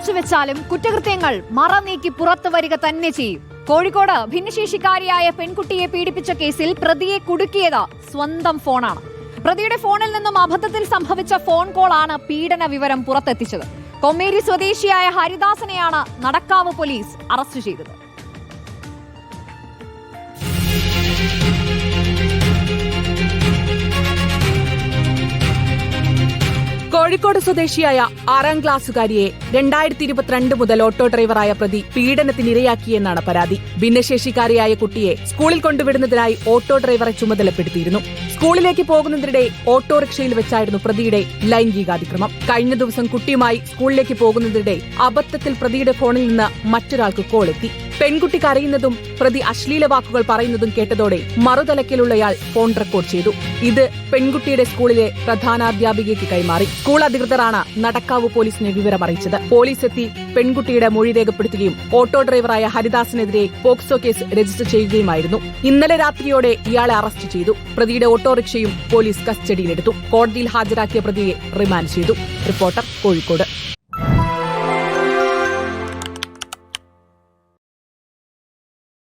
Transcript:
മറച്ചുവെച്ചാലും കുറ്റകൃത്യങ്ങൾ മറനീക്കി പുറത്തു വരിക തന്നെ ചെയ്യും. കോഴിക്കോട് ഭിന്നശേഷിക്കാരിയായ പെൺകുട്ടിയെ പീഡിപ്പിച്ച കേസിൽ പ്രതിയെ കുടുക്കിയത് സ്വന്തം ഫോണാണ്. പ്രതിയുടെ ഫോണിൽ നിന്നും അബദ്ധത്തിൽ സംഭവിച്ച ഫോൺ കോളാണ് പീഡന വിവരം പുറത്തെത്തിച്ചത്. കൊമ്മേരി സ്വദേശിയായ ഹരിദാസനെയാണ് നടക്കാവ് പോലീസ് അറസ്റ്റ് ചെയ്തത്. കോഴിക്കോട് സ്വദേശിയായ 6ാം ക്ലാസ്സുകാരിയെ 2022 മുതൽ ഓട്ടോ ഡ്രൈവറായ പ്രതി പീഡനത്തിനിരയാക്കിയെന്നാണ് പരാതി. ഭിന്നശേഷിക്കാരിയായ കുട്ടിയെ സ്കൂളിൽ കൊണ്ടുവിടുന്നതിനായി ഓട്ടോ ഡ്രൈവറെ ചുമതലപ്പെടുത്തിയിരുന്നു. സ്കൂളിലേക്ക് പോകുന്നതിനിടെ ഓട്ടോറിക്ഷയിൽ വെച്ചായിരുന്നു പ്രതിയുടെ ലൈംഗികാതിക്രമം. കഴിഞ്ഞ ദിവസം കുട്ടിയുമായി സ്കൂളിലേക്ക് പോകുന്നതിനിടെ അബദ്ധത്തിൽ പ്രതിയുടെ ഫോണിൽ നിന്ന് മറ്റൊരാൾക്ക് കോൾ എത്തി. പെൺകുട്ടി കരയുന്നതും പ്രതി അശ്ലീല വാക്കുകൾ പറയുന്നതും കേട്ടതോടെ മറുതലക്കിലുള്ളയാൾ ഫോൺ റെക്കോർഡ് ചെയ്തു. ഇത് പെൺകുട്ടിയുടെ സ്കൂളിലെ പ്രധാനാധ്യാപികയ്ക്ക് കൈമാറി. സ്കൂൾ അധികൃതരാണ് നടക്കാവ് പോലീസിനെ വിവരം അറിയിച്ചത്. പോലീസ് എത്തി പെൺകുട്ടിയുടെ മൊഴി രേഖപ്പെടുത്തുകയും ഓട്ടോ ഡ്രൈവറായ ഹരിദാസിനെതിരെ പോക്സോ കേസ് രജിസ്റ്റർ ചെയ്യുകയുമായിരുന്നു. ഇന്നലെ രാത്രിയോടെ ഇയാളെ അറസ്റ്റ് ചെയ്തു. പ്രതിയുടെ ഓട്ടോറിക്ഷയും പോലീസ് കസ്റ്റഡിയിലെടുത്തു. കോടതിയിൽ ഹാജരാക്കിയ പ്രതിയെ റിമാൻഡ് ചെയ്തു. റിപ്പോർട്ടർ, കോഴിക്കോട്.